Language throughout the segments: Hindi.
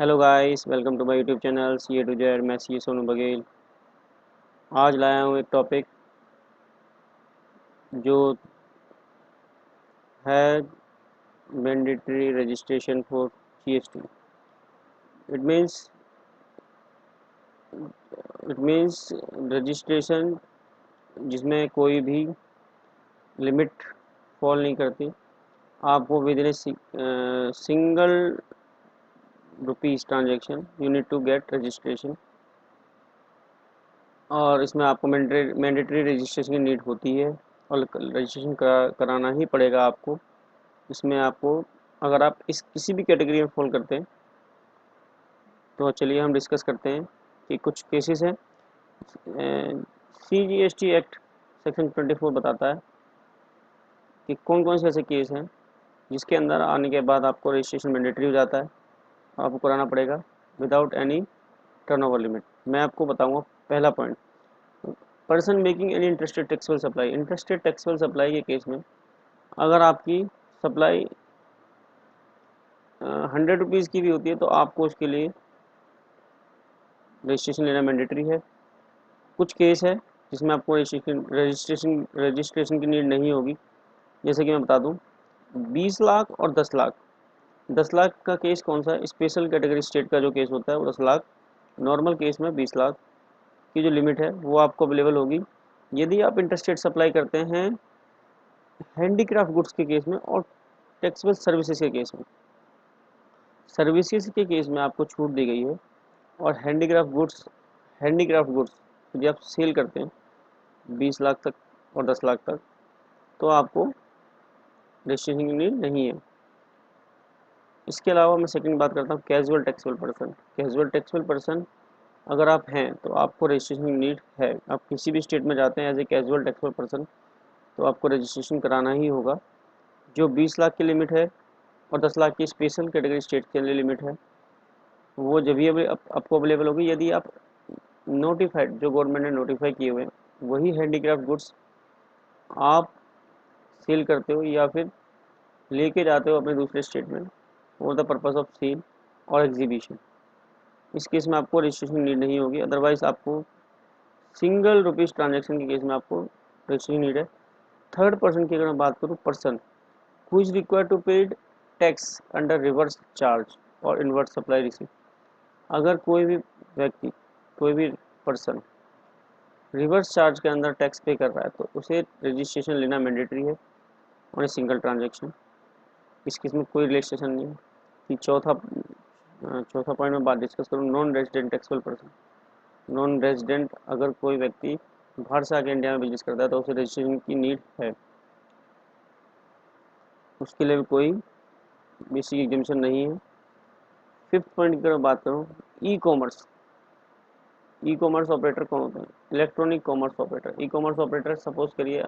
Hello guys, welcome to my YouTube channel C A to Z. मैं सी सोनू बघेल। आज लाया हूँ एक टॉपिक जो है mandatory registration for GST. It means it means registration जिसमें कोई भी लिमिट फॉल नहीं करती। आपको within single rupees transaction you need to get registration, और इसमें आपको मैंडेटरी रजिस्ट्रेशन की नीड होती है और रजिस्ट्रेशन कराना ही पड़ेगा आपको। इसमें आपको, अगर आप इस किसी भी कैटेगरी में फॉल करते हैं, तो चलिए हम डिस्कस करते हैं कि कुछ केसेस हैं। CGST एक्ट सेक्शन 24 बताता है कि कौन कौन से ऐसे केस हैं जिसके अंदर आने के बाद आपको रजिस्ट्रेशन मैंडेटरी हो जाता है, आपको कराना पड़ेगा विदाउट एनी टर्नओवर लिमिट। मैं आपको बताऊंगा। पहला point, person making any interested taxable supply. Interested taxable supply के केस में अगर आपकी सप्लाई 100 रुपीज़ की भी होती है तो आपको उसके लिए रजिस्ट्रेशन लेना मैंडेटरी है। कुछ केस है जिसमें आपको रजिस्ट्रेशन की नीड नहीं होगी। जैसे कि मैं बता दूं, 20 लाख और 10 लाख। 10 लाख का केस कौन सा है? स्पेशल कैटेगरी स्टेट का जो केस होता है वो 10 लाख। नॉर्मल केस में 20 लाख की जो लिमिट है वो आपको अवेलेबल होगी यदि आप इंटरस्टेट सप्लाई करते हैं हैंडीक्राफ्ट गुड्स के केस में और टैक्सेबल सर्विसेज के केस में। सर्विसेज के केस में आपको छूट दी गई है, और हैंडीक्राफ्ट गुड्स यदि आप सेल करते हैं 20 लाख तक और 10 लाख तक, तो आपको रजिस्ट्रेशन की नीड नहीं है। इसके अलावा मैं सेकंड बात करता हूँ casual taxable person. Casual taxable person अगर आप हैं तो आपको रजिस्ट्रेशन की नीड है। आप किसी भी स्टेट में जाते हैं as a casual taxable person तो आपको रजिस्ट्रेशन कराना ही होगा। जो 20 लाख की लिमिट है और 10 लाख की स्पेशल कैटेगरी स्टेट के लिए लिमिट है, वो जब भी आपको अवेलेबल होगी यदि आप नोटिफाइड, जो गवर्नमेंट ने नोटिफाई किए हुए हैं वही हैंडीक्राफ्ट गुड्स आप सेल करते हो या फिर लेके जाते हो अपने दूसरे स्टेट में for the purpose of sale और एग्जीबिशन। इस केस में आपको रजिस्ट्रेशन नीड नहीं होगी। अदरवाइज आपको सिंगल रुपीज़ ट्रांजेक्शन के केस में आपको रजिस्ट्रेशन नीड है। थर्ड पर्सन की अगर मैं बात करूँ, person who is require to pay tax under reverse charge और इनवर्स सप्लाई रिसीप्ट। अगर कोई भी व्यक्ति, कोई भी पर्सन रिवर्स चार्ज के अंदर टैक्स पे कर रहा है तो उसे रजिस्ट्रेशन लेना मैंडेटरी है ऑन ए सिंगल ट्रांजेक्शन। इस केस में कोई रजिस्ट्रेशन नहीं है। कि चौथा पॉइंट में बात डिस्कस करूँ, non resident taxable person. Non resident अगर कोई व्यक्ति बाहर से आके इंडिया में बिजनेस करता है तो उसे रजिस्ट्रेशन की नीड है, उसके लिए भी कोई बेसिक एग्जामेशन नहीं है। फिफ्थ पॉइंट की अगर बात करूँ, e commerce. E commerce operator कौन होते हैं? Electronic commerce operator. E commerce operator, suppose करिए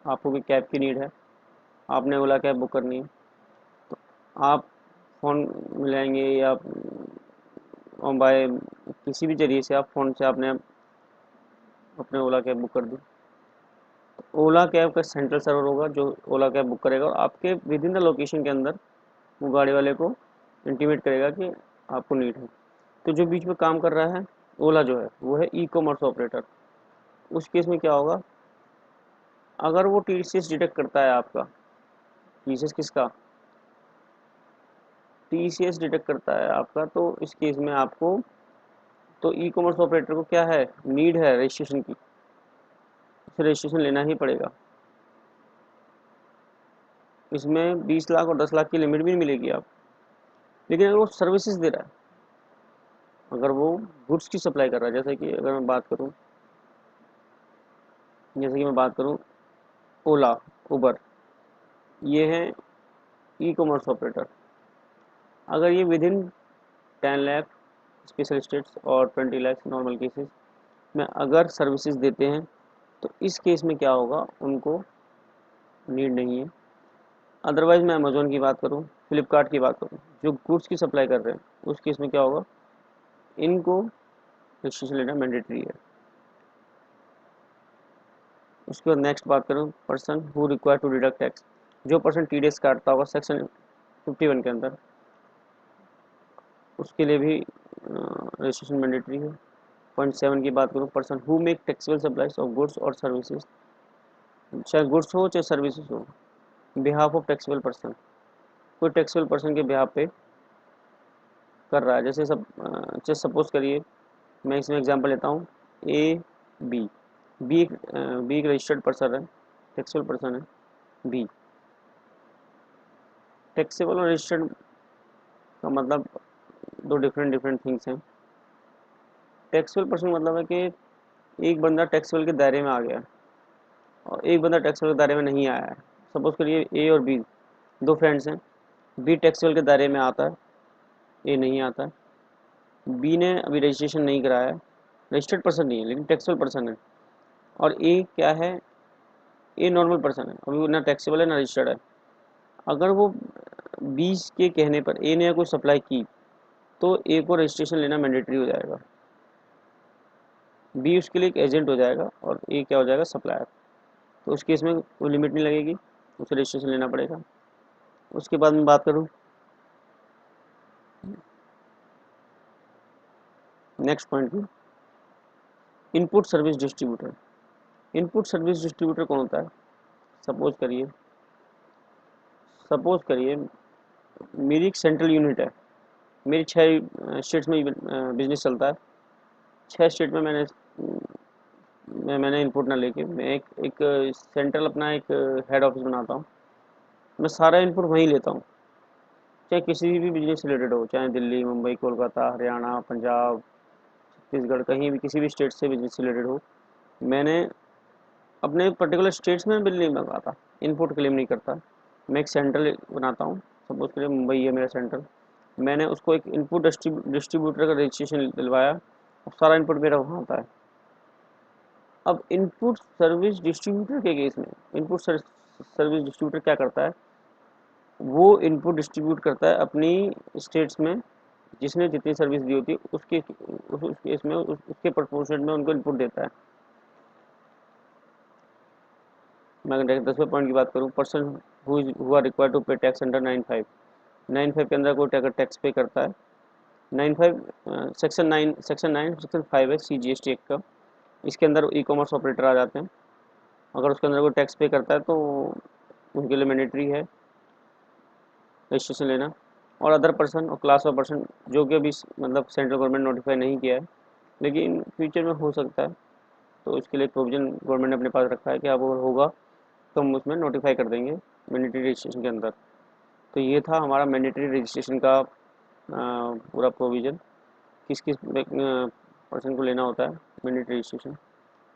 आपको भी कैब की नीड है, आपने ओला कैब बुक करनी है, तो आप फ़ोन मिलाएंगे या बाय किसी भी जरिए से आप फ़ोन से आपने अपने ओला कैब बुक कर दी। ओला कैब का सेंट्रल सर्वर होगा जो ओला कैब बुक करेगा और आपके विद इन द लोकेशन के अंदर वो गाड़ी वाले को इंटीमेट करेगा कि आपको नीड है। तो जो बीच में काम कर रहा है ओला जो है वो है ई कॉमर्स ऑपरेटर। उस केस में क्या होगा, अगर वो TCS डिटेक्ट करता है आपका, TCS किसका? TCS डिटेक्ट करता है आपका, तो इस केस में आपको, तो ई कॉमर्स ऑपरेटर को क्या है, नीड है रजिस्ट्रेशन की, उसे रजिस्ट्रेशन लेना ही पड़ेगा। इसमें 20 लाख और 10 लाख की लिमिट भी नहीं मिलेगी आप। लेकिन अगर वो सर्विसेज दे रहा है, अगर वो गुड्स की सप्लाई कर रहा है, जैसे कि मैं बात करूं ओला, उबर, ये है ई कॉमर्स ऑपरेटर। अगर ये with in 10 lakh special states और 20 लाख नॉर्मल केसेस में अगर सर्विसेज देते हैं तो इस केस में क्या होगा, उनको नीड नहीं है। अदरवाइज मैं अमेजोन की बात करूं, फ्लिपकार्ट की बात करूं, जो गुड्स की सप्लाई कर रहे हैं, उस केस में क्या होगा, इनको रजिस्ट्रेशन लेना मैंडेटरी है। उसके बाद नेक्स्ट बात करूँ, person who require to deduct tax. जो पर्सन TDS काटता होगा सेक्शन 51 के अंदर, उसके लिए भी रजिस्ट्रेशन मैंडेटरी है। पॉइंट 7 की बात करूँ, person who make taxable supplies of goods और सर्विसेज, चाहे गुड्स हो चाहे सर्विसेज हो, बिहाफ ऑफ टैक्सेबल पर्सन, कोई टैक्सेबल पर्सन के बिहाफ पे कर रहा है। जैसे सपोज करिए, मैं इसमें एग्जांपल लेता हूँ, ए बी, बी एक रजिस्टर्ड पर्सन है, टैक्सेबल पर्सन है बी। टैक्सेबल और रजिस्टर्ड का मतलब दो डिफरेंट थिंग्स हैं। टैक्सेबल पर्सन मतलब है कि एक बंदा टैक्सेबल के दायरे में आ गया और एक बंदा टैक्सेबल के दायरे में नहीं आया है। सपोज करिए ए और बी दो फ्रेंड्स हैं, बी टैक्सेबल के दायरे में आता है, ए नहीं आता है। बी ने अभी रजिस्ट्रेशन नहीं कराया है, रजिस्टर्ड पर्सन नहीं है लेकिन टैक्सेबल पर्सन है। और ए क्या है, ए नॉर्मल पर्सन है, अभी वो ना टैक्सेबल है ना रजिस्टर्ड है। अगर वो बी के कहने पर ए ने कोई सप्लाई की तो ए को रजिस्ट्रेशन लेना मैंडेटरी हो जाएगा। बी उसके लिए एक एजेंट हो जाएगा और ए क्या हो जाएगा, सप्लायर। तो उस केस में कोई लिमिट नहीं लगेगी, उसे रजिस्ट्रेशन लेना पड़ेगा। उसके बाद मैं बात करूँ नेक्स्ट पॉइंट की, input service distributor. Input service distributor कौन होता है? सपोज करिए मेरी एक सेंट्रल यूनिट है, मेरी 6 स्टेट्स में बिजनेस चलता है। 6 स्टेट में मैंने इनपुट ना लेके मैं एक सेंट्रल अपना एक हेड ऑफिस बनाता हूँ। मैं सारा इनपुट वहीं लेता हूँ, चाहे किसी भी बिजनेस से रिलेटेड हो, चाहे दिल्ली, मुंबई, कोलकाता, हरियाणा, पंजाब, छत्तीसगढ़, कहीं भी किसी भी स्टेट से बिजनेस से रिलेटेड हो। मैंने अपने पर्टिकुलर स्टेट्स में बिल नहीं मंगाता, इनपुट क्लेम नहीं करता। मैं एक सेंट्रल बनाता हूँ, सपोज करिए मुंबई है मेरा सेंट्रल, मैंने उसको एक इनपुट डिस्ट्रीब्यूटर का रजिस्ट्रेशन दिलवाया और सारा इनपुट मेरा वहाँ आता है। अब इनपुट सर्विस डिस्ट्रीब्यूटर के केस में इनपुट सर्विस डिस्ट्रीब्यूटर क्या करता है, वो इनपुट डिस्ट्रीब्यूट करता है अपनी स्टेट्स में जिसने जितनी सर्विस दी होती है उस केस में उसके प्रपोर्शन में उनको इनपुट देता है। मैं अगर 10वें पॉइंट की बात करूँ, person who are required to pay tax under 9(5) के अंदर कोई टैक्स पे करता है। 9(5) सेक्शन 5 है CGST एक्ट का, इसके अंदर ई कॉमर्स ऑपरेटर आ जाते हैं। अगर उसके अंदर कोई टैक्स पे करता है तो उनके लिए मैंडेटरी है रजिस्ट्रेशन लेना। और अदर पर्सन और क्लास ऑफ पर्सन जो कि अभी मतलब सेंट्रल गवर्नमेंट नोटिफाई नहीं किया है लेकिन फ्यूचर में हो सकता है, तो उसके लिए प्रोविजन गवर्नमेंट ने अपने पास रखा है कि अब वो होगा तो हम उसमें नोटिफाई कर देंगे मैंडेटरी रजिस्ट्रेशन के अंदर। तो ये था हमारा मैंडेटरी रजिस्ट्रेशन का पूरा प्रोविज़न, किस किस पर्सन को लेना होता है मैंडेटरी रजिस्ट्रेशन।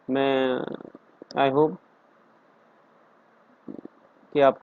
मैं आई होप कि आप